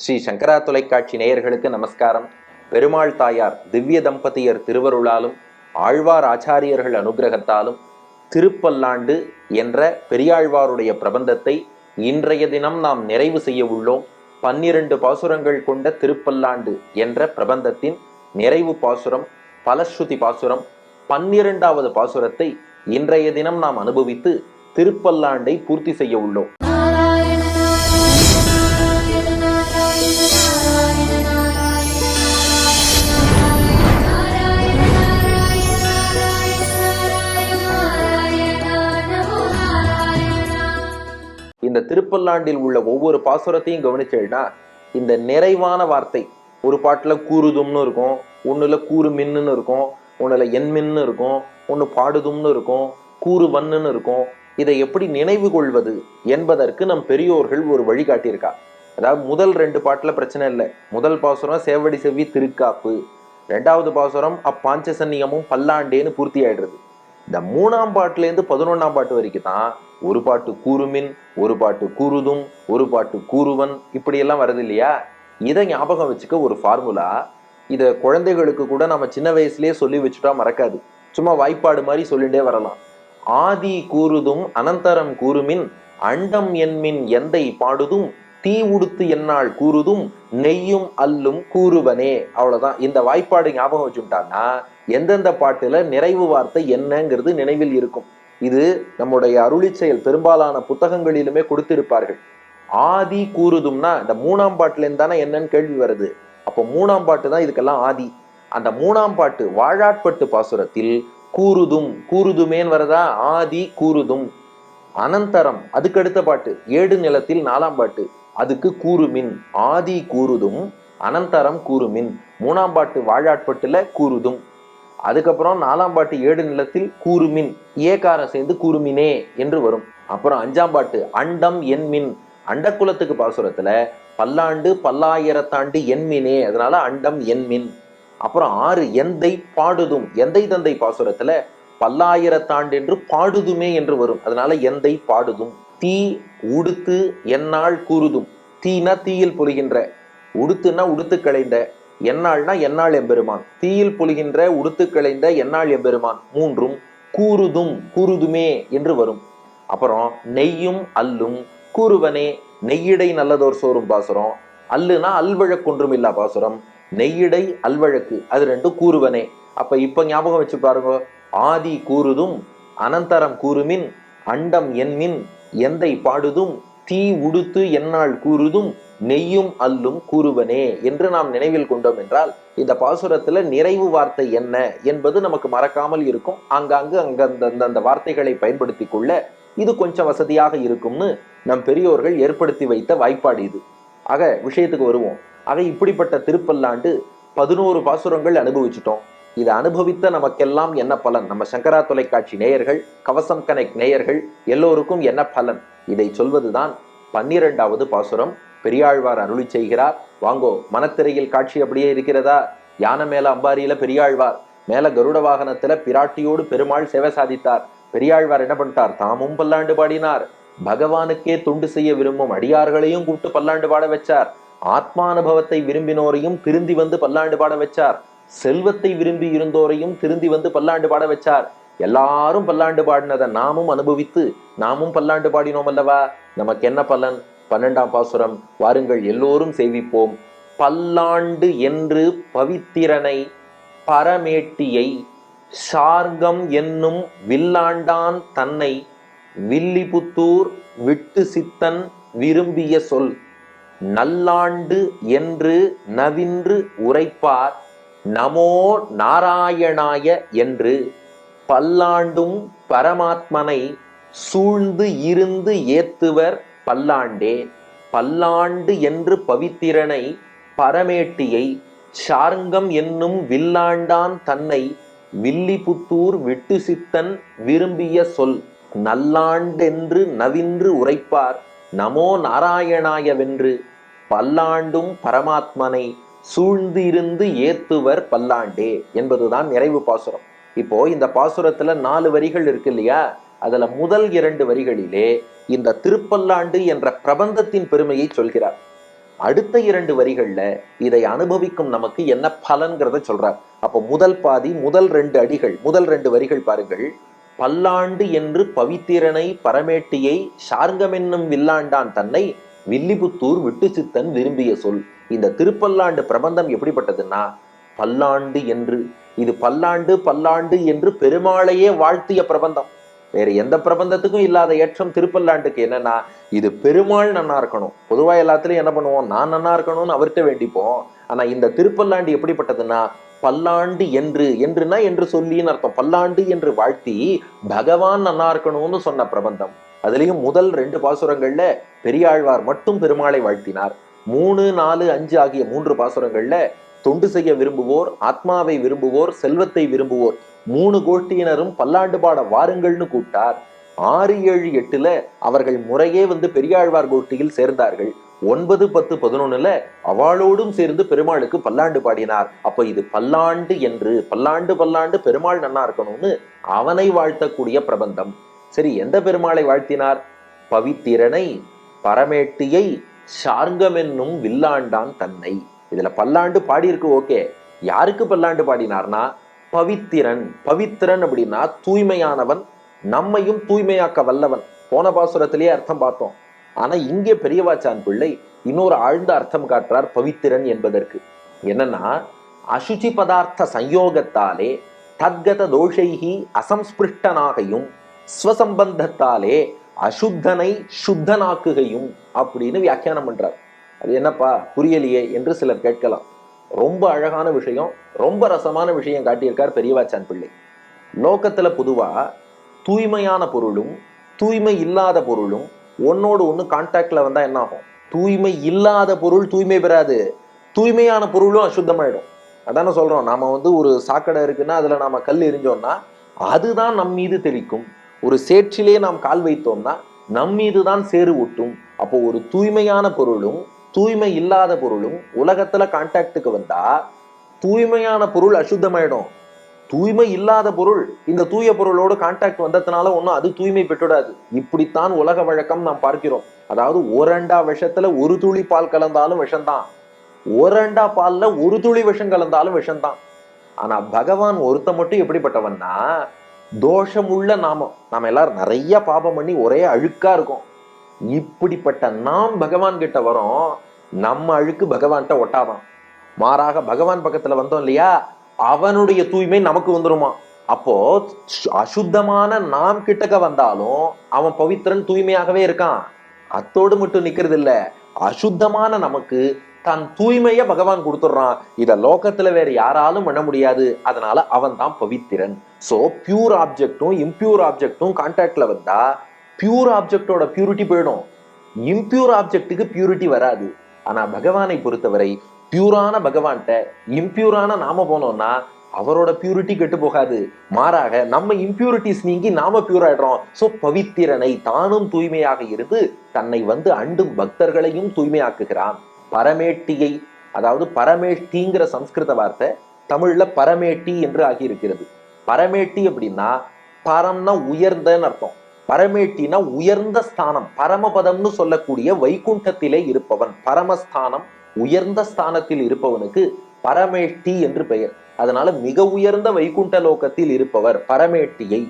ஸ்ரீ சங்கரா தொலைக்காட்சி நேயர்களுக்கு நமஸ்காரம். பெருமாள் தாயார் திவ்ய தம்பதியர் திருவருளாலும் ஆழ்வார் ஆச்சாரியர்கள் அனுகிரகத்தாலும் திருப்பல்லாண்டு என்ற பெரியாழ்வாருடைய பிரபந்தத்தை இன்றைய தினம் நாம் நிறைவு செய்ய உள்ளோம். 12 பாசுரங்கள் கொண்ட திருப்பல்லாண்டு என்ற பிரபந்தத்தின் நிறைவு பாசுரம் பலஸ்ருதி பாசுரம் 12வது பாசுரத்தை இன்றைய தினம் நாம் அனுபவித்து திருப்பல்லாண்டை பூர்த்தி செய்ய உள்ளோம். இந்த திருப்பல்லாண்டில் உள்ள ஒவ்வொரு பாசுரத்தையும் கவனிச்சேன்னா இந்த நிறைவான வார்த்தை ஒரு பாட்டுல கூறுதும்னு இருக்கும், ஒண்ணுல கூறு மின்னு இருக்கும், ஒண்ணுல என்மின்னு இருக்கும், ஒண்ணு பாடுதும்னு இருக்கும், கூறு வன்னுன்னு இருக்கும். இதை எப்படி நினைவு கொள்வது என்பதற்கு நம் பெரியோர்கள் ஒரு வழிகாட்டியிருக்கா. அதாவது முதல் 2 பாட்டுல பிரச்சனை இல்லை. முதல் பாசுரம் சேவடி செவ்வி திருக்காப்பு, 2வது பாசுரம் அப்பாஞ்சசன்னியமும் பல்லாண்டேன்னு பூர்த்தி ஆயிடுறது. இந்த 3ஆம் பாட்டுல இருந்து 11ஆம் பாட்டு வரைக்கும் தான் ஒரு பாட்டு கூறுமின், ஒரு பாட்டு கூறுதும், ஒரு பாட்டு கூறுவன், இப்படி எல்லாம் வருது இல்லையா. இதை ஞாபகம் வச்சுக்க ஒரு ஃபார்முலா. இதை குழந்தைகளுக்கு கூட நம்ம சின்ன வயசுலயே சொல்லி வச்சுட்டா மறக்காது. சும்மா வாய்ப்பாடு மாதிரி சொல்லிட்டே வரலாம். ஆதி கூறுதும் அனந்தரம் கூறுமின், அண்டம் என்மின் எந்தை பாடுதும், தீ உடுத்து என்னால் கூறுதும், நெய்யும் அல்லும் கூறுவனே. அவ்வளவுதான். இந்த வாய்ப்பாடு ஞாபகம் வச்சுட்டான்னா எந்தெந்த பாட்டுல நிறைவு வார்த்தை என்னங்கிறது நினைவில் இருக்கும். இது நம்முடைய அருளி செயல் பெரும்பாலான புத்தகங்களிலுமே கொடுத்திருப்பார்கள். ஆதி கூறுதும்னா இந்த 3ஆம் பாட்டுல இருந்து தானே என்னன்னு கேள்வி வருது. அப்போ 3ஆம் பாட்டு தான் இதுக்கெல்லாம் ஆதி. அந்த 3ஆம் பாட்டு வாழாட்பட்டு பாசுரத்தில் கூறுதும் கூறுதுமேன்னு வரதா, ஆதி கூறுதும். அனந்தரம் அதுக்கு அடுத்த பாட்டு ஏடு நிலத்தில் 4ஆம் பாட்டு, அதுக்கு கூறுமின், ஆதி கூறுதும் அனந்தரம் கூறுமின். 3ஆம் பாட்டு வாழாட்பட்டுல கூறுதும். அதுக்கப்புறம் 4ஆம் பாட்டு ஏடு நிலத்தில் கூறுமின், ஏகாரம் சேர்ந்து கூறுமினே என்று வரும். அப்புறம் 5ஆம் பாட்டு அண்டம் என்மின், அண்டக்குலத்துக்கு பாசுரத்துல பல்லாண்டு பல்லாயிரத்தாண்டு என்மினே, அதனால அண்டம் என்மின். அப்புறம் 6 எந்தை பாடுதும், எந்தை தந்தை பாசுரத்துல பல்லாயிரத்தாண்டு என்று பாடுதுமே என்று வரும், அதனால எந்தை பாடுதும். தீ உடுத்து என்னால் கூறுதும், தீனா தீயில் பொழிகின்ற, உடுத்துனா உடுத்து களைந்த, என்னாள்னா என்னாள் எம்பெருமான், தீயில் பொழிகின்ற உடுத்து களைந்த என்னாள் எம்பெருமான், 3ம் கூறுதும் கூறுதுமே என்று வரும். அப்புறம் நெய்யும் அல்லும் கூறுவனே, நெய்யிடை நல்லதோர் சோறும் பாசுரம், அல்லுனா அல்வழக்கொன்றும் இல்லா பாசுரம், நெய்யிடை அல்வழக்கு, அது 2 கூறுவனே. அப்ப இப்ப ஞாபகம் வச்சு பாருங்க. ஆதி கூறுதும் அனந்தரம் கூறுமின், அண்டம் என்மின் எந்தை பாடுதும், தீ உடுத்து என்னால் கூறுதும், நெய்யும் அல்லும் கூறுவனே என்று நாம் நினைவில் கொண்டோம் என்றால் இந்த பாசுரத்துல நிறைவு வார்த்தை என்ன என்பது நமக்கு மறக்காமல் இருக்கும். ஆங்காங்கு அந்த வார்த்தைகளை பயன்படுத்தி கொள்ள இது கொஞ்சம் வசதியாக இருக்கும்னு நம் பெரியோர்கள் ஏற்படுத்தி வைத்த வாய்ப்பாடு இது. ஆக விஷயத்துக்கு வருவோம். ஆக இப்படிப்பட்ட திருப்பல்லாண்டு 11 பாசுரங்கள் அனுபவிச்சுட்டோம். இதை அனுபவித்த நமக்கெல்லாம் என்ன பலன்? நம்ம சங்கரா தொலைக்காட்சி நேயர்கள், கவசம் கனெக்ட் நேயர்கள் எல்லோருக்கும் என்ன பலன்? இதை சொல்வதுதான் 12வது பாசுரம். பெரியாழ்வார் அருளி செய்கிறார். வாங்கோ, மனத்திரையில் காட்சி அப்படியே இருக்கிறதா? யானை மேல அம்பாரியில பெரியாழ்வார், மேல கருட வாகனத்துல பிராட்டியோடு பெருமாள் சேவை சாதித்தார். பெரியாழ்வார் என்ன பண்ணிட்டார்? தாமும் பல்லாண்டு பாடினார். பகவானுக்கே தொண்டு செய்ய விரும்பும் அடியார்களையும் கூப்பிட்டு பல்லாண்டு பாட வச்சார். ஆத்மானுபவத்தை விரும்பினோரையும் திருந்தி வந்து பல்லாண்டு பாட வச்சார். செல்வத்தை விரும்பி இருந்தோரையும் திருந்தி வந்து பல்லாண்டு பாட வச்சார். எல்லாரும் பல்லாண்டு பாடினதை நாமும் அனுபவித்து நாமும் பல்லாண்டு பாடினோம் அல்லவா? நமக்கு என்ன பலன்? 12ஆம் பாசுரம் வாருங்கள் எல்லோரும் சேவிப்போம். பல்லாண்டு என்று பவித்திரனை பரமேட்டியை சார்கம் என்னும் வில்லாண்டான் தன்னை வில்லிபுத்தூர் விட்டு சித்தன் விரும்பிய சொல் நல்லாண்டு என்று நவின்று உரைப்பார் நமோ நாராயணாய என்று பல்லாண்டும் பரமாத்மனை சூழ்ந்து இருந்து ஏத்துவர் பல்லாண்டே. பல்லாண்டு என்று பவித்திரனை பரமேட்டியை சார்கம் என்னும் வில்லாண்டான் தன்னை வில்லிபுத்தூர் விட்டு சித்தன் விரும்பிய சொல் நல்லாண்டென்று நவின்று உரைப்பார் நமோ நாராயணாயவென்று பல்லாண்டும் பரமாத்மனை சூழ்ந்து இருந்து ஏத்துவர் பல்லாண்டே என்பதுதான் நிறைவு பாசுரம். இப்போ இந்த பாசுரத்துல 4 வரிகள் இருக்கு இல்லையா? அதுல முதல் 2 வரிகளிலே இந்த திருப்பல்லாண்டு என்ற பிரபந்தத்தின் பெருமையை சொல்கிறார். அடுத்த 2 வரிகள்ல இதை அனுபவிக்கும் நமக்கு என்ன பலன்கிறத சொல்றார். அப்போ முதல் பாதி, முதல் 2 அடிகள், முதல் 2 வரிகள் பாருங்கள். பல்லாண்டு என்று பவித்திரனை பரமேட்டியை சார்ங்கமென்னும் வில்லாண்டான் தன்னை வில்லிபுத்தூர் விட்டு சித்தன் விரும்பிய சொல். இந்த திருப்பல்லாண்டு பிரபந்தம் எப்படிப்பட்டதுன்னா, பல்லாண்டு என்று, இது பல்லாண்டு பல்லாண்டு என்று பெருமாளையே வாழ்த்திய பிரபந்தம். வேற எந்த பிரபந்தத்துக்கும் இல்லாத ஏற்றம் திருப்பல்லாண்டுக்கு. என்னன்னா, இது பெருமாள் நன்னா இருக்கணும். பொதுவா எல்லாத்துலயும் என்ன பண்ணுவோம், நான் நன்னா இருக்கணும்னு அவர்கிட்ட வேண்டிப்போம். ஆனா இந்த திருப்பல்லாண்டு எப்படிப்பட்டதுன்னா, பல்லாண்டு என்று, என்றுனா என்று சொல்லின்னு அர்த்தம். பல்லாண்டு என்று வாழ்த்தி பகவான் நன்னா இருக்கணும்னு சொன்ன பிரபந்தம். அதுலயும் முதல் 2 பாசுரங்கள்ல பெரியாழ்வார் மட்டும் பெருமாளை வாழ்த்தினார். 3, 4, 5 ஆகிய 3 பாசுரங்கள்ல தொண்டு செய்ய விரும்புவோர், ஆத்மாவை விரும்புவோர், செல்வத்தை விரும்புவோர் 3 கோஷ்டியினரும் பல்லாண்டு பாட வாருங்கள்னு கூப்பிட்டார். 6, 7, 8ல அவர்கள் முறையே பெரியாழ்வார் கோஷ்டியில் சேர்ந்தார்கள். 9, 10, 11ல அவளோடும் சேர்ந்து பெருமாளுக்கு பல்லாண்டு பாடினார். அப்ப இது பல்லாண்டு என்று, பல்லாண்டு பல்லாண்டு பெருமாள் நன்னா இருக்கணும்னு அவனை வாழ்த்தக்கூடிய பிரபந்தம். சரி, எந்த பெருமாளை வாழ்த்தினார்? பவித்திரனை பரமேட்டியை சார்ங்கமென்னும் வில்லாண்டான் தன்னை. இதுல பல்லாண்டு பாடியிருக்கு, ஓகே. யாருக்கு பல்லாண்டு பாடினார்னா, பவித்திரன். பவித்திரன் அப்படின்னா தூய்மையானவன், நம்மையும் தூய்மையாக்க வல்லவன். போன பாசுரத்திலேயே அர்த்தம் பார்த்தோம். ஆனா இங்கே பெரியவாச்சான் பிள்ளை இன்னொரு ஆழ்ந்த அர்த்தம் காட்டுறார் பவித்திரன் என்பதற்கு. என்னன்னா, அசுச்சி பதார்த்த சயோகத்தாலே தத்கத தோஷைகி அசம்ஸ்பிருஷ்டனாகையும் ஸ்வசம்பந்தத்தாலே அசுத்தனை சுத்தனாக்குகையும் அப்படின்னு வியாக்கியானம் பண்றார். அது என்னப்பா புரியலையே என்று சிலர் கேட்கலாம். ரொம்ப அழகான விஷயம், ரொம்ப ரசமான விஷயம் காட்டியிருக்கார் பெரியவாச்சான் பிள்ளை. லோகத்துல பொதுவா தூய்மையான பொருளும் தூய்மை இல்லாத பொருளும் ஒன்னோடு ஒண்ணு கான்டாக்ட்ல வந்தா என்ன ஆகும்? தூய்மை இல்லாத பொருள் தூய்மை பெறாது, தூய்மையான பொருளும் அசுத்தமாயிடும். அதான சொல்றோம். நாம ஒரு சாக்கடை இருக்குன்னா அதுல நாம கல் எரிஞ்சோம்னா அதுதான் நம் மீது தெளிக்கும். ஒரு சேற்றிலே நாம் கால் வைத்தோம்னா நம் மீதுதான் சேறு ஒட்டும். அப்போ ஒரு தூய்மையான பொருளும் தூய்மை இல்லாத பொருளும் உலகத்துல கான்டாக்டுக்கு வந்தா தூய்மையான பொருள் அசுத்தமாயிடும். தூய்மை இல்லாத பொருள் இந்த தூய பொருளோடு கான்டாக்ட் வந்ததுனால ஒன்னும் அது தூய்மை பெற்றுடாது. இப்படித்தான் உலக வழக்கம் நாம் பார்க்கிறோம். அதாவது ஓரண்டா விஷத்துல ஒரு துளி பால் கலந்தாலும் விஷம்தான், ஓரண்டா பால்ல ஒரு துளி விஷம் கலந்தாலும் விஷம்தான். ஆனா பகவான் ஒருத்த மட்டும் எப்படிப்பட்டவன்னா, தோஷமுள்ள நாம எல்லாரும் நிறைய பாபம் பண்ணி ஒரே அழுக்கா இருக்கும். இப்படிப்பட்ட நாம் பகவான் கிட்ட வரோம், நம்ம அழுக்கு பகவான்கிட்ட ஒட்டாதான். மாறாக பகவான் பக்கத்துல வந்தோம் இல்லையா, அவனுடைய தூய்மை நமக்கு வந்துருமா. அப்போ அசுத்தமான நாம் கிட்டக்க வந்தாலும் அவன் பவித்திரன் தூய்மையாகவே இருக்கான். அத்தோடு மட்டும் நிக்கிறது இல்ல, அசுத்தமான நமக்கு தன் தூய்மைய பகவான் கொடுத்துடுறான். இத லோகத்துல வேற யாராலும் பண்ண முடியாது. அதனால அவன் தான் பவித்திரன். சோ பியூர் ஆப்ஜெக்டும் இம்பியூர் ஆப்ஜெக்டும் கான்டாக்ட்ல வந்தா பியூர் ஆப்ஜெக்டோட பியூரிட்டி போயிடும், இம்பியூர் ஆப்ஜெக்டுக்கு பியூரிட்டி வராது. ஆனா பகவானை பொறுத்தவரை பியூரான பகவான்கிட்ட இம்பியூரான நாம போனோம்னா அவரோட பியூரிட்டி கெட்டு போகாது. மாறாக நம்ம இம்பியூரிட்டிஸ் நீங்கி நாம பியூர் ஆயிடுறோம். சோ பவித்திரனை தானும் தூய்மையாக இருந்து தன்னை அண்டும் பக்தர்களையும் தூய்மையாக்குகிறான். பரமேட்டியை, அதாவது பரமேஷ்டிங்கிற சம்ஸ்கிருத வார்த்தை தமிழ்ல பரமேட்டி என்று ஆகியிருக்கிறது. பரமேட்டி அப்படின்னா பரம்னா உயர்ந்தன்னு அர்த்தம். பரமேட்டினா உயர்ந்த ஸ்தானம், பரமபதம்னு சொல்லக்கூடிய வைகுண்டத்திலே இருப்பவன். பரமஸ்தானம், உயர்ந்த ஸ்தானத்தில் இருப்பவனுக்கு பரமேஷ்டி என்று பெயர். அதனால மிக உயர்ந்த வைகுண்ட லோகத்தில் இருப்பவர் பரமேட்டியை.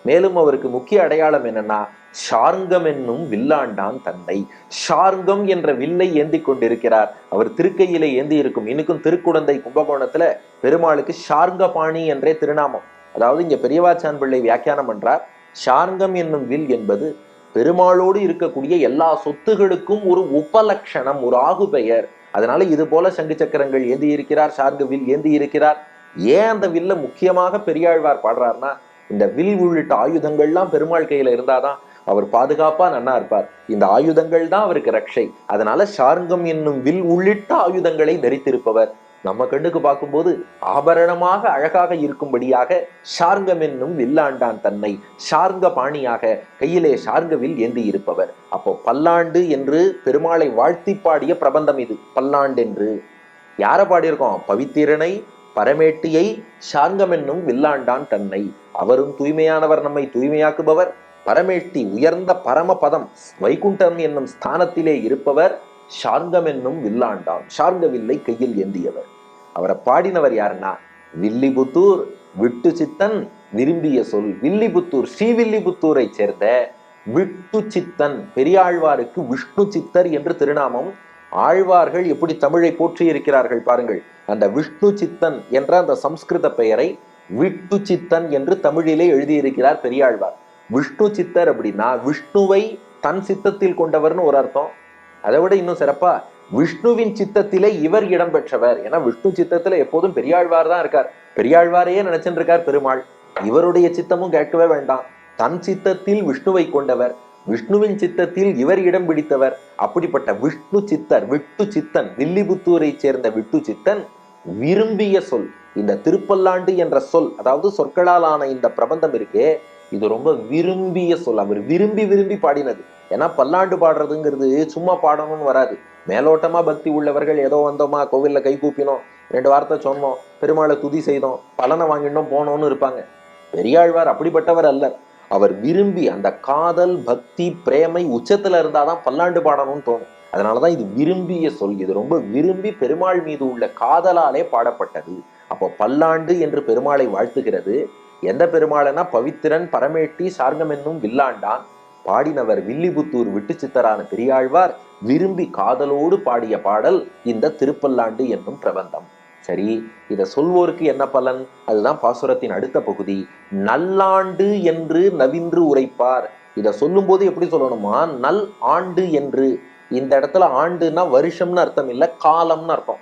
மேலும் அவருக்கு முக்கிய அடையாளம் என்னன்னா, ஷார்ங்கம் என்னும் வில்லாண்டான் தன்னை. ஷார்ங்கம் என்ற வில்லை ஏந்தி கொண்டிருக்கிறார். அவர் திருக்கையிலே ஏந்தி இருக்கும். இன்னைக்கும் திருக்குடந்தை கும்பகோணத்துல பெருமாளுக்கு ஷார்ங்கபாணி என்றே திருநாமம். அதாவது இங்க பெரியவாச்சான் பிள்ளை வியாக்கியானம் பண்றார், ஷார்ங்கம் என்னும் வில் என்பது பெருமாளோடு இருக்கக்கூடிய எல்லா சொத்துகளுக்கும் ஒரு உபலட்சணம், ஒரு ஆகு பெயர். அதனால இது போல சங்கு சக்கரங்கள் ஏந்தி இருக்கிறார், ஷார்ங்க வில் ஏந்தி இருக்கிறார். ஏன் அந்த வில்ல முக்கியமாக பெரியாழ்வார் பாடுறாருன்னா, இந்த வில் உள்ளிட்ட ஆயுதங்கள்லாம் பெருமாள் கையில இருந்தாதான் அவர் பாதுகாப்பா நன்னா இருப்பார். இந்த ஆயுதங்கள் தான் அவருக்கு ரட்சை. அதனால ஷார்ங்கம் என்னும் வில் உள்ளிட்ட ஆயுதங்களை தரித்திருப்பவர். நம்ம கண்ணுக்கு பார்க்கும்போது ஆபரணமாக அழகாக இருக்கும்படியாக ஷார்ங்கம் என்னும் வில்லாண்டான் தன்னை, ஷார்ங்க பாணியாக கையிலே ஷார்ங்க வில் ஏந்தி இருப்பவர். அப்போ பல்லாண்டு என்று பெருமாளை வாழ்த்தி பாடிய பிரபந்தம் இது. பல்லாண்டு என்று யார பாடியிருக்கோம்? பவித்திரனை பரமேட்டியை ஷார்ங்கம் என்னும் வில்லாண்டான் தன்னை. அவரும் தூய்மையானவர், நம்மை தூய்மையாக்குபவர். பரமேட்டி உயர்ந்த பரமபதம் வைகுண்டம் என்னும் ஸ்தானத்திலே இருப்பவர். ஷார்ங்கம் என்னும் வில்லாண்டான். ஷார்ங்க வில்லை கையில் ஏந்தியவர். அவரை பாடினவர் யாருன்னா வில்லிபுத்தூர் விட்டு சித்தன் விரும்பிய சொல். வில்லிபுத்தூர், ஸ்ரீவில்லிபுத்தூரை சேர்ந்த விட்டு சித்தன். பெரியாழ்வாருக்கு விஷ்ணு சித்தர் என்று திருநாமம். ஆழ்வார்கள் எப்படி தமிழை போற்றி இருக்கிறார்கள் பாருங்கள். அந்த விஷ்ணு சித்தன் என்ற அந்த சம்ஸ்கிருத பெயரை விட்டு சித்தன் என்று தமிழிலே எழுதியிருக்கிறார் பெரியாழ்வார். விஷ்ணு சித்தர் அப்படின்னா விஷ்ணுவை தன் சித்தத்தில் கொண்டவர்னு ஒரு அர்த்தம். அதை விட இன்னும் சிறப்பா விஷ்ணுவின் சித்தத்திலே இவர் இடம் பெற்றவர். ஏன்னா விஷ்ணு சித்தத்துல எப்போதும் பெரியாழ்வார் தான் இருக்கார். பெரியாழ்வாரையே நினைச்சுட்டு இருக்கார் பெருமாள். இவருடைய சித்தமும் கேட்கவே வேண்டாம். தன் சித்தத்தில் விஷ்ணுவை கொண்டவர், விஷ்ணுவின் சித்தத்தில் இவர் இடம் பிடித்தவர். அப்படிப்பட்ட விஷ்ணு சித்தர், விட்டு சித்தன், வில்லிபுத்தூரை சேர்ந்த விட்டு சித்தன் விரும்பிய சொல். இந்த திருப்பல்லாண்டு என்ற சொல், அதாவது சொற்களால் ஆன இந்த பிரபந்தம் இருக்கே, இது ரொம்ப விரும்பிய சொல். அவர் விரும்பி விரும்பி பாடினது. ஏன்னா பல்லாண்டு பாடுறதுங்கிறது சும்மா பாடணும்னு வராது. மேலோட்டமா பக்தி உள்ளவர்கள் ஏதோ வந்தோமா, கோவில்ல கை கூப்பினோம், 2 வார்த்தை சொன்னோம், பெருமாளை துதி செய்தோம், பலனை வாங்கினோம் போனோம்னு இருப்பாங்க. பெரியாழ்வார் அப்படிப்பட்டவர் அல்ல. அவர் விரும்பி அந்த காதல், பக்தி, பிரேமை உச்சத்துல இருந்தாதான் பல்லாண்டு பாடணும்னு தோணும். அதனாலதான் இது விரும்பிய சொல். இது ரொம்ப விரும்பி பெருமாள் மீது உள்ள காதலாலே பாடப்பட்டது. அப்போ பல்லாண்டு என்று பெருமாளை வாழ்த்துகிறது எந்த பெருமாளனா பவித்திரன் பரமேட்டி சார்கம் என்னும் வில்லாண்டான். பாடினவர் வில்லிபுத்தூர் விட்டு சித்தரான பெரியாழ்வார் விரும்பி காதலோடு பாடிய பாடல் இந்த திருப்பல்லாண்டு என்னும் பிரபந்தம். சரி, இத சொல்வோருக்கு என்ன பலன்? அதுதான் பாசுரத்தின் அடுத்த பகுதி. நல்லாண்டு என்று நவின்று உரைப்பார். இத சொல்லும் போது எப்படி சொல்லணுமா, நல் ஆண்டு என்று. இந்த இடத்துல ஆண்டுன்னா வருஷம்னு அர்த்தம் இல்ல, காலம்னு அர்த்தம்.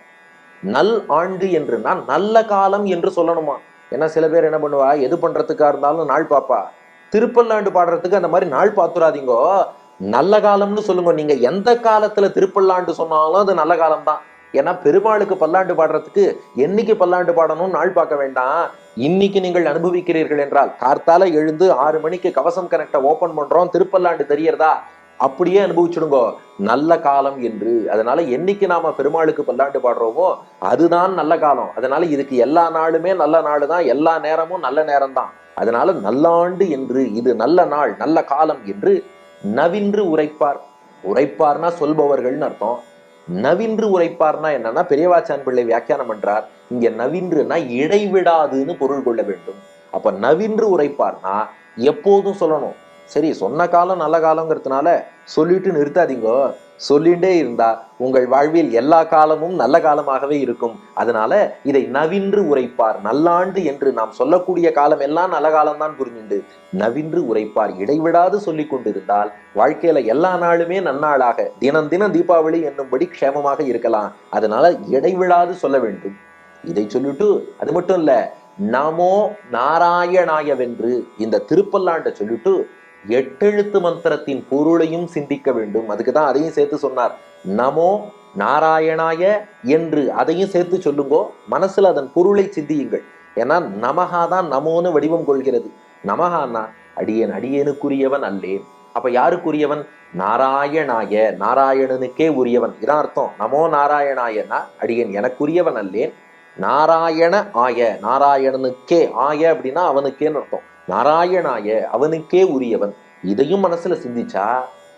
நல் ஆண்டு என்றுனா நல்ல காலம் என்று சொல்லணுமா. ஏன்னா சில பேர் என்ன பண்ணுவா, எது பண்றதுக்கா இருந்தாலும் நாள் பாப்பா. திருப்பல்லாண்டு பாடுறதுக்கு அந்த மாதிரி நாள் பாத்துறாதீங்கோ, நல்ல காலம்னு சொல்லுங்க. நீங்க எந்த காலத்துல திருப்பல்லாண்டு சொன்னாலும் அது நல்ல காலம் தான். ஏன்னா பெருமாளுக்கு பல்லாண்டு பாடுறதுக்கு என்னைக்கு பல்லாண்டு பாடணும் நாள் பார்க்க வேண்டாம். இன்னைக்கு நீங்கள் அனுபவிக்கிறீர்கள் என்றால் கார்த்தால எழுந்து 6 மணிக்கு கவசம் கனெக்டை ஓபன் பண்றோம், திருப்பல்லாண்டு தெரியறதா, அப்படியே அனுபவிச்சுடுங்கோ நல்ல காலம் என்று. அதனால என்னைக்கு நாம பெருமாளுக்கு பல்லாண்டு பாடுறோமோ அதுதான் நல்ல காலம். அதனால இதுக்கு எல்லா நாளுமே நல்ல நாள் தான், எல்லா நேரமும் நல்ல நேரம் தான். அதனால நல்லாண்டு என்று, இது நல்ல நாள் நல்ல காலம் என்று நவின்று உரைப்பார். உரைப்பார்னா சொல்பவர்கள்னு அர்த்தம். நவின்று உரைப்பார்னா என்னன்னா பெரியவாச்சான் பிள்ளை வியாக்கியானம் பண்றார். இங்க நவின்றுனா இடைவிடாதுன்னு பொருள் கொள்ள வேண்டும். அப்ப நவின்று உரைப்பார்னா எப்போதும் சொல்லணும். சரி, சொன்ன காலம் நல்ல காலங்கிறதுனால சொல்லிட்டு நிறுத்தாதீங்கோ. சொல்லிண்டே இருந்தா உங்கள் வாழ்வில் எல்லா காலமும் நல்ல காலமாகவே இருக்கும். அதனால இதை நவின்று உரைப்பார். நல்லாண்டு என்று நாம் சொல்லக்கூடிய காலம் எல்லாம் நல்ல காலம் தான் புரிஞ்சுண்டு நவின்று உரைப்பார். இடைவிடாது சொல்லி கொண்டிருந்தால் வாழ்க்கையில எல்லா நாளுமே நன்னாளாக, தினம் தினம் தீபாவளி என்னும்படி க்ஷேமமாக இருக்கலாம். அதனால இடைவிடாது சொல்ல வேண்டும். இதை சொல்லிட்டு அது மட்டும் இல்ல, நமோ நாராயணாயவென்று இந்த திருப்பல்லாண்ட சொல்லிட்டு 8 எழுத்து மந்திரத்தின் பொருளையும் சிந்திக்க வேண்டும். அதுக்குதான் அதையும் சேர்த்து சொன்னார். நமோ நாராயணாய என்று அதையும் சேர்த்து சொல்லுங்கோ. மனசுல அதன் பொருளை சிந்தியுங்கள். ஏன்னா நமகாதான் நமோன்னு வடிவம் கொள்கிறது. நமகான்னா அடியேன் அடியேனுக்குரியவன் அல்லேன். அப்ப யாருக்குரியவன்? நாராயணாய, நாராயணனுக்கே உரியவன். இதான் அர்த்தம். நமோ நாராயணாயனா அடியேன் எனக்குரியவன் அல்லேன். நாராயண ஆய, நாராயணனுக்கே, ஆய அப்படின்னா அவனுக்கேன்னு அர்த்தம். நாராயணாய அவனுக்கே உரியவன். இதையும் மனசுல சிந்திச்சா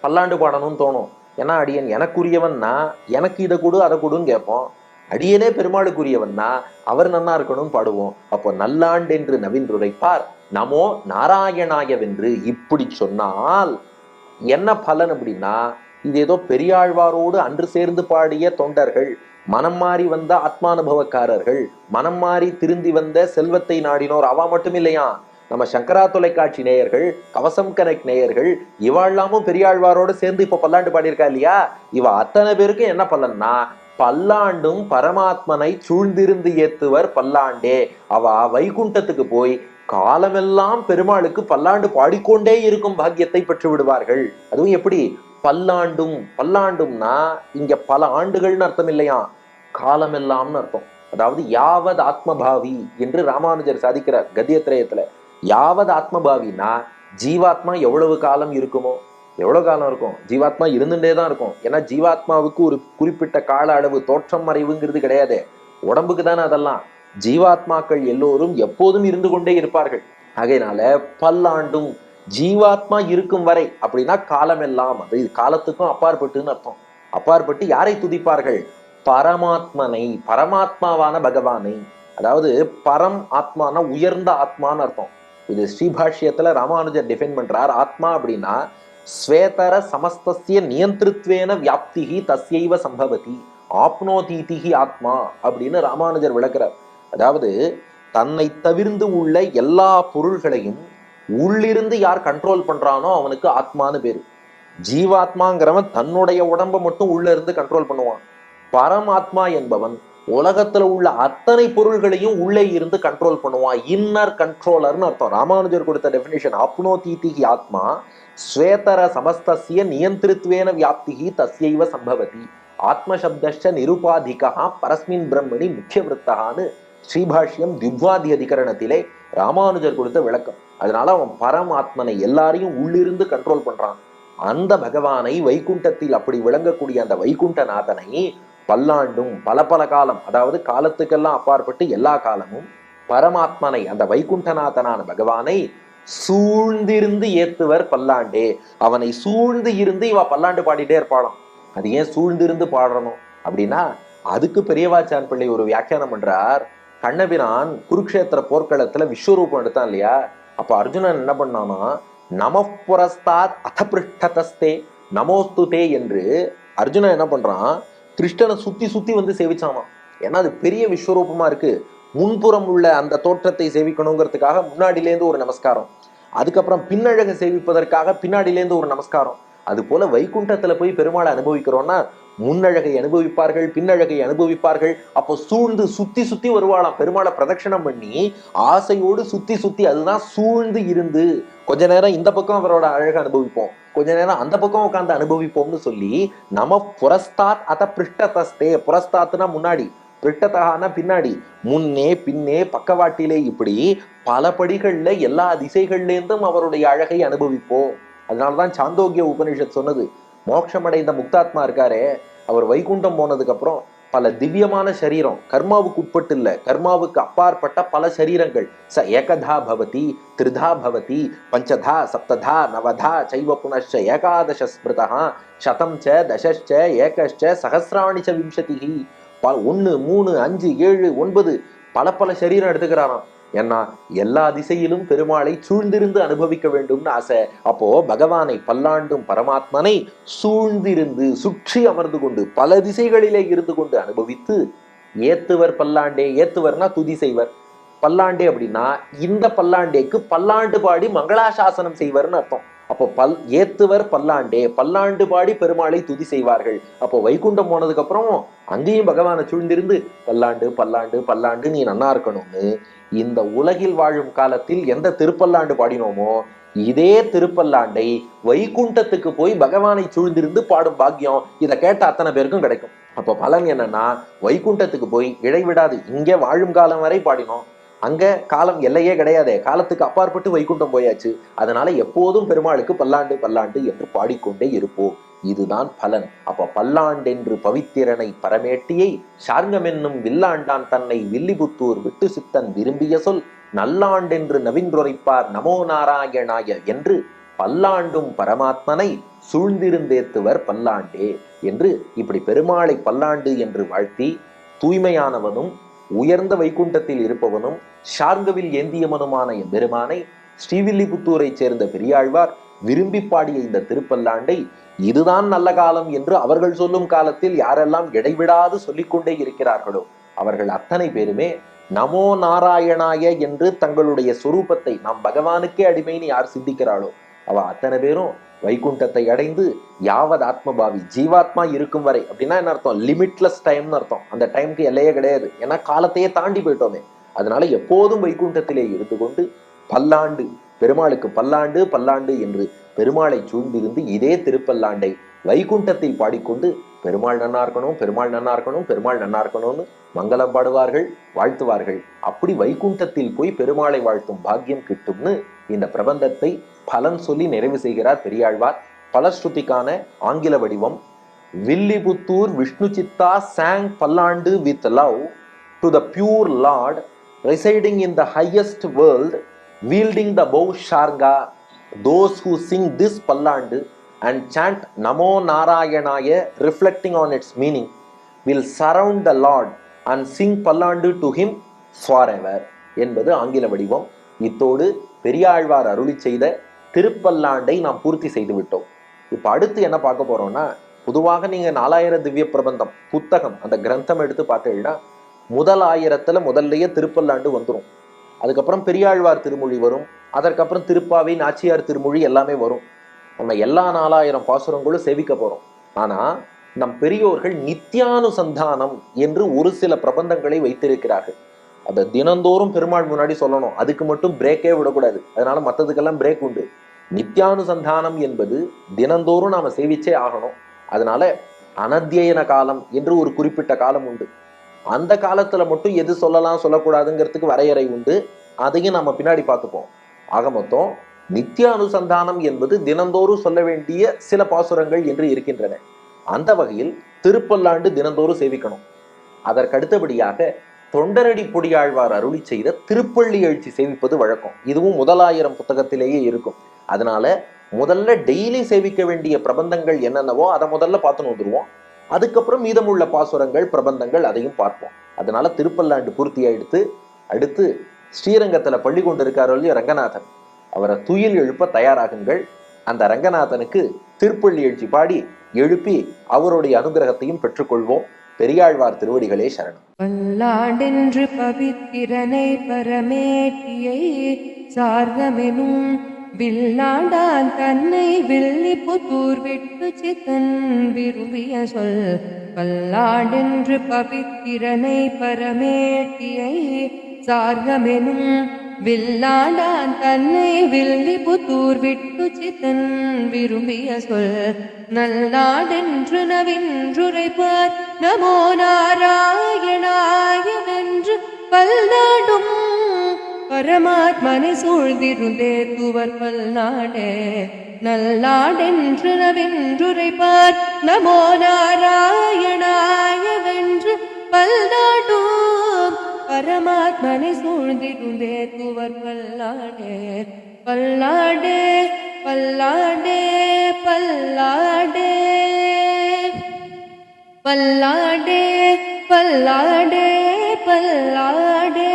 பல்லாண்டு பாடணும்னு தோணும். ஏன்னா அடியன் எனக்குரியவன்னா எனக்கு இதை கொடு அதை கொடுன்னு கேட்போம். அடியனே பெருமாளுக்குரியவன்னா அவர் நன்னா இருக்கணும்னு பாடுவோம். அப்போ நல்லாண்டு என்று நவின்றுரைப்பார். நமோ நாராயணாயவென்று இப்படி சொன்னால் என்ன பலன் அப்படின்னா, இது ஏதோ பெரியாழ்வாரோடு அன்று சேர்ந்து பாடிய தொண்டர்கள், மனம் மாறி வந்த ஆத்மானுபவக்காரர்கள், மனம் மாறி திருந்தி வந்த செல்வத்தை நாடினோர் அவா மட்டும் இல்லையா, நம்ம சங்கரா தொலைக்காட்சி நேயர்கள், கவசம் கனெக்ட் நேயர்கள், இவாழ்லாமும் பெரியாழ்வாரோடு சேர்ந்து இப்ப பல்லாண்டு பாடியிருக்கா இல்லையா. இவ அத்தனை பேருக்கும் என்ன பலன்னா, பல்லாண்டும் பரமாத்மனை சூழ்ந்திருந்து ஏத்துவர் பல்லாண்டே. அவ வைகுண்டத்துக்கு போய் காலமெல்லாம் பெருமாளுக்கு பல்லாண்டு பாடிக்கொண்டே இருக்கும் பாக்கியத்தை பெற்று விடுவார்கள். அதுவும் எப்படி? பல்லாண்டும். பல்லாண்டும்னா இங்க பல ஆண்டுகள்னு அர்த்தம் இல்லையா, காலமெல்லாம்னு அர்த்தம். அதாவது யாவத் ஆத்மபாவி என்று ராமானுஜர் சாதிக்கிறார் கத்தியத்திரயத்துல. யாவத் ஆத்மபாவினா ஜீவாத்மா எவ்வளவு காலம் இருக்குமோ, எவ்வளவு காலம் இருக்கும், ஜீவாத்மா இருந்துட்டே தான் இருக்கும். ஏன்னா ஜீவாத்மாவுக்கு ஒரு குறிப்பிட்ட கால அளவு தோற்றம் மறைவுங்கிறது கிடையாது. உடம்புக்கு தானே அதெல்லாம். ஜீவாத்மாக்கள் எல்லோரும் எப்போதும் இருந்து கொண்டே இருப்பார்கள். ஆகையினால பல்லாண்டும், ஜீவாத்மா இருக்கும் வரை அப்படின்னா காலம் எல்லாம், அது காலத்துக்கும் அப்பாற்பட்டுன்னு அர்த்தம். அப்பாற்பட்டு யாரை துதிப்பார்கள்? பரமாத்மனை, பரமாத்மாவான பகவானை. அதாவது பரம் ஆத்மான உயர்ந்த ஆத்மான்னு அர்த்தம். இது ஸ்ரீபாஷ்யத்துல ராமானுஜர் டிஃபைன் பண்றார். ஆத்மா அப்படின்னா ஸ்வேதர சமஸ்தஸ்ய நியந்திருத்வேன வியாப்திகி தஸ்யைவ சம்பவதி ஆப்னோதீதிகி ஆத்மா அப்படின்னு ராமானுஜர் விளக்குறார். அதாவது தன்னை தவிர்ந்து உள்ள எல்லா பொருள்களையும் உள்ளிருந்து யார் கண்ட்ரோல் பண்றானோ அவனுக்கு ஆத்மான்னு பேரு. ஜீவாத்மாங்கிறவன் தன்னுடைய உடம்பை மட்டும் உள்ள இருந்து கண்ட்ரோல் பண்ணுவான். பரமாத்மா என்பவன் உலகத்துல உள்ள அத்தனை பொருள்களையும் உள்ளே இருந்து கண்ட்ரோல் பண்ணுவான். இன்னர் கண்ட்ரோலர்னு அர்த்தம். ராமானுஜர் கொடுத்த டெபினிஷன் ஆப்னோதீதிகி ஆத்மா ஸ்வேதர சமஸ்தஸ்ய நியந்திருத்வேன வியாப்திகி தஸ்யைவ சம்பவதி ஆத்மசப்தஸ்ச நிருபாதிகா பரஸ்மின் பிரம்மணி முக்கிய விருத்தகான்னு ஸ்ரீபாஷ்யம் திவ்வாதி அதிகரணத்திலே ராமானுஜர் கொடுத்த விளக்கம். அதனால அவன் பரமாத்மனை எல்லாரையும் உள்ளிருந்து கண்ட்ரோல் பண்றான். அந்த பகவானை வைகுண்டத்தில் அப்படி விளங்கக்கூடிய அந்த வைகுண்டநாதனை பல்லாண்டும் பல பல காலம், அதாவது காலத்துக்கெல்லாம் அப்பாற்பட்டு எல்லா காலமும் பரமாத்மனை அந்த வைகுண்டநாதனான பகவானை சூழ்ந்திருந்து ஏத்துவர் பல்லாண்டே. அவனை சூழ்ந்து இருந்து இவ பல்லாண்டு பாடிட்டே இருப்பாளாம். அது ஏன் சூழ்ந்திருந்து பாடணும் அப்படின்னா, அதுக்கு பெரியவாச்சான் பிள்ளை ஒரு வியாக்கியானம் பண்றார். கண்ணபிரான் குருக்ஷேத்திர போர்க்களத்துல விஸ்வரூபம் எடுத்தான் இல்லையா, அப்ப அர்ஜுனன் என்ன பண்ணானா, நமப்புரஸ்தாத் அதபிருஷ்டதஸ்தே நமோஸ்துதே என்று அர்ஜுனன் என்ன பண்றான், கிருஷ்ணனை சுத்தி சுத்தி வந்து சேவிச்சாமா. ஏன்னா அது பெரிய விஸ்வரூபமா இருக்கு. முன்புறம் உள்ள அந்த தோற்றத்தை சேவிக்கணுங்கிறதுக்காக முன்னாடியிலேருந்து ஒரு நமஸ்காரம், அதுக்கப்புறம் பின்னழகை சேவிப்பதற்காக பின்னாடியிலேருந்து ஒரு நமஸ்காரம். அது போல வைகுண்டத்துல போய் பெருமாளை அனுபவிக்கிறோம்னா முன்னழகை அனுபவிப்பார்கள், பின்னழகை அனுபவிப்பார்கள். அப்போ சூழ்ந்து சுத்தி சுத்தி வருவாளாம். பெருமாளை பிரதட்சணம் பண்ணி ஆசையோடு சுத்தி சுத்தி, அதுதான் சூழ்ந்து இருந்து. கொஞ்ச நேரம் இந்த பக்கம் அவரோட அழகை அனுபவிப்போம், கொஞ்ச நேரம் அந்த பக்கம் உட்காந்து அனுபவிப்போம்னு சொல்லி நம புரஸ்தாத் அத பிருஷ்டதஸ்தே. புரஸ்தாத்னா முன்னாடி, பிருஷ்டதகான பின்னாடி, முன்னே பின்னே பக்கவாட்டிலே, இப்படி பல படிகள்ல எல்லா திசைகள்லேருந்தும் அவருடைய அழகை அனுபவிப்போம். அதனாலதான் சாந்தோக்கிய உபனிஷத் சொன்னது, மோட்சமடைந்த முக்தாத்மா இருக்காரே அவர் வைகுண்டம் போனதுக்கு அப்புறம் பல திவ்யமான சரீரம், கர்மாவுக்கு உட்பட்டு இல்ல, கர்மாவுக்கு அப்பாற்பட்ட பல சரீரங்கள், ச ஏகதா பவதி, திரிதா பவதி, பஞ்சதா சப்ததா நவதா சைவ புனश्च ஏகாதச ஸ்மிருதா சதம் ச தசश्च ஏகश्च சஹஸ்ராணி ச விம்சதிஹி. 1 3 5 7 9 பல பல சரீரம் எடுத்துக்கிறாராம். ஏன்னா எல்லா திசையிலும் பெருமாளை சூழ்ந்திருந்து அனுபவிக்க வேண்டும்னு ஆசை. அப்போ பகவானை பல்லாண்டும் பரமாத்மனை சூழ்ந்திருந்து சுற்றி அமர்ந்து கொண்டு பல திசைகளிலே இருந்து கொண்டு அனுபவித்து ஏத்துவர் பல்லாண்டே. ஏத்துவர்னா துதி செய்வர், பல்லாண்டே அப்படின்னா இந்த பல்லாண்டேக்கு பல்லாண்டு பாடி மங்களாசாசனம் செய்வர்னு அர்த்தம். அப்போ ஏத்துவர் பல்லாண்டே, பல்லாண்டு பாடி பெருமாளை துதி செய்வார்கள். அப்போ வைகுண்டம் போனதுக்கு அப்புறம் அங்கேயும் பகவானை சூழ்ந்திருந்து பல்லாண்டு பல்லாண்டு பல்லாண்டு நீ நன்னா இருக்கணும்னு இந்த உலகில் வாழும் காலத்தில் எந்த திருப்பல்லாண்டு பாடினோமோ இதே திருப்பல்லாண்டை வைகுண்டத்துக்கு போய் பகவானை சூழ்ந்திருந்து பாடும் பாக்கியம் இதை கேட்ட அத்தனை பேருக்கும் கிடைக்கும். அப்போ பலன் என்னன்னா, வைகுண்டத்துக்கு போய் இடைவிடாது இங்கே வாழும் காலம் வரை பாடினோம், அங்க காலம் எல்லையே கிடையாதே, காலத்துக்கு அப்பாற்பட்டு வைகுண்டம் போயாச்சு. அதனால எப்போதும் பெருமாளுக்கு பல்லாண்டு பல்லாண்டு என்று பாடிக்கொண்டே இருப்போம். இதுதான் பலன். அப்ப பல்லாண்டென்று பவித்திரனை பரமேட்டியை சார்ங்கமென்னும் வில்லாண்டான் தன்னை வில்லிபுத்தூர் விட்டு சித்தன் விரும்பிய சொல் நல்லாண்டென்று நவின்றுரைப்பார் நமோ நாராயணாய என்று பல்லாண்டும் பரமாத்மனை சூழ்ந்திருந்தேத்துவர் பல்லாண்டே என்று இப்படி பெருமாளை பல்லாண்டு என்று வாழ்த்தி தூய்மையானவனும் உயர்ந்த வைகுண்டத்தில் இருப்பவனும் ஷார்கவில் ஏந்தியவனுமான எம்பெருமானை ஸ்ரீவில்லிபுத்தூரை சேர்ந்த பெரியாழ்வார் விரும்பி பாடிய இந்த திருப்பல்லாண்டை இதுதான் நல்ல காலம் என்று அவர்கள் சொல்லும் காலத்தில் யாரெல்லாம் இடைவிடாது சொல்லிக்கொண்டே இருக்கிறார்களோ அவர்கள் அத்தனை பேருமே நமோ நாராயணாய என்று தங்களுடைய சொரூபத்தை நாம் பகவானுக்கே அடிமைன்னு யார் சிந்திக்கிறாளோ அவ அத்தனை பேரும் வைகுண்டத்தை அடைந்து யாவது ஆத்மபாவி ஜீவாத்மா இருக்கும் வரை. அப்படின்னா என்ன அர்த்தம்? லிமிட்லெஸ் டைம்னு அர்த்தம். அந்த டைமுக்கு எல்லையே கிடையாது, ஏன்னா காலத்தையே தாண்டி போயிட்டோமே. அதனால எப்போதும் வைகுண்டத்திலே இருந்து கொண்டு பல்லாண்டு பெருமாளுக்கு பல்லாண்டு பல்லாண்டு என்று பெருமாளை சூழ்ந்திருந்து இதே திருப்பல்லாண்டை வைகுண்டத்தில் பாடிக்கொண்டு பெருமாள் நன்னா இருக்கணும், பெருமாள் நன்னா இருக்கணும், பெருமாள் நன்னா இருக்கணும்னு மங்களம் பாடுவார்கள், வாழ்த்துவார்கள். அப்படி வைகுண்டத்தில் போய் பெருமாளை வாழ்த்தும் பாக்கியம் கிட்டும்னு இந்த பிரபந்தத்தை பலன் சொல்லி நிறைவு செய்கிறார் பெரியாழ்வார். பலஸ்ருதிக்கான ஆங்கில வடிவம்: வில்லிபுத்தூர் விஷ்ணு சித்தா sang பல்லாண்டு with love to the pure Lord residing in the highest world wielding the bow sharga. Those who sing this பல்லாண்டு and chant Namo Narayanaaya, reflecting on its meaning, will surround the Lord and sing பல்லாண்டு to him forever என்பது ஆங்கில வடிவம். இத்தோடு பெரியாழ்வார் அருளி செய்த திருப்பல்லாண்டை நாம் பூர்த்தி செய்து விட்டோம். இப்ப அடுத்து என்ன பார்க்க போறோம்னா, பொதுவாக நீங்க 4000 திவ்ய பிரபந்தம் புத்தகம் அந்த கிரந்தம் எடுத்து பார்த்தீங்கன்னா முதல் 1000த்துல முதல்லயே திருப்பல்லாண்டு வந்துடும். அதுக்கப்புறம் பெரியாழ்வார் திருமொழி வரும், அதற்கப்புறம் திருப்பாவை, நாச்சியார் திருமொழி எல்லாமே வரும். நம்ம எல்லா 4000 பாசுரங்களும் சேவிக்க போறோம். ஆனா நம் பெரியோர்கள் நித்தியானுசந்தானம் என்று ஒரு சில பிரபந்தங்களை வைத்திருக்கிறார்கள். அதை தினந்தோறும் பெருமாள் முன்னாடி சொல்லணும், அதுக்கு மட்டும் பிரேக்கே விடக்கூடாது. அதனால மற்றதுக்கெல்லாம் பிரேக் உண்டு. நித்தியானுசந்தானம் என்பது தினந்தோறும் நாம சேவிச்சே ஆகணும். அதனால அனத்தியன காலம் என்று ஒரு குறிப்பிட்ட காலம் உண்டு. அந்த காலத்துல மட்டும் எது சொல்லலாம் சொல்லக்கூடாதுங்கிறதுக்கு வரையறை உண்டு. அதையும் நம்ம பின்னாடி பார்த்துப்போம். ஆக மொத்தம் நித்திய அனுசந்தானம் என்பது தினந்தோறும் சொல்ல வேண்டிய சில பாசுரங்கள் என்று இருக்கின்றன. அந்த வகையில் திருப்பல்லாண்டு தினந்தோறும் சேவிக்கணும். அதற்கடுத்தபடியாக தொண்டரடி பொடியாழ்வார் அருளி செய்த திருப்பள்ளி எழுச்சி சேவிப்பது வழக்கம். இதுவும் முதல் 1000 புத்தகத்திலேயே இருக்கும். அதனால முதல்ல டெய்லி சேவிக்க வேண்டிய பிரபந்தங்கள் என்னென்னவோ அதை முதல்ல பார்த்துன்னு வந்துருவோம். அதுக்கப்புறம் மீதமுள்ள பாசுரங்கள் பிரபந்தங்கள் அதையும் பார்ப்போம். அதனால திருப்பல்லாண்டு பூர்த்தியா அடுத்து ஸ்ரீரங்கத்துல பள்ளி கொண்டு இருக்காரோ இல்லையோ ரங்கநாதன், அவரை துயில் எழுப்ப தயாராகுங்கள். அந்த ரங்கநாதனுக்கு திருப்பள்ளி எழுச்சி பாடி எழுப்பி அவருடைய அனுகிரகத்தையும் பெற்றுக்கொள்வோம். பெரியாழ்வார் திருவடிகளே சரணம். பல்லாண்டென்று பவித்திரனை பரமேட்டியை சார்கமெனும் வில்லாண்டான் தன்னை வில்லி புத்தூர் விட்டு சித்தன் விரும்பிய சொல். பல்லாண்டென்று பவித்திரனை பரமேட்டியை சார்கமெனும் வில்லாண்டான் தன்னை வில்லி புத்தூர் விட்டு சித்தன் விரும்பிய சொல். நல்லாடென்று நவின்றுரைப்பார் நமோ நாராயணாயவென்று பல்நாடும் பரமாத்மனை சூழ்ந்திருந்தே துவர் பல்நாடே. நல்லாடென்று நவின்றுரைப்பார் நமோ நாராயணாயவென்று பல்நாடும் பரமாத்மனை சூழ்ந்திருந்தே துவர் பல்லாடே. பல்லாடே பல்லாடே பல்லாடே பல்லாடே பல்லாடே பல்லாடே.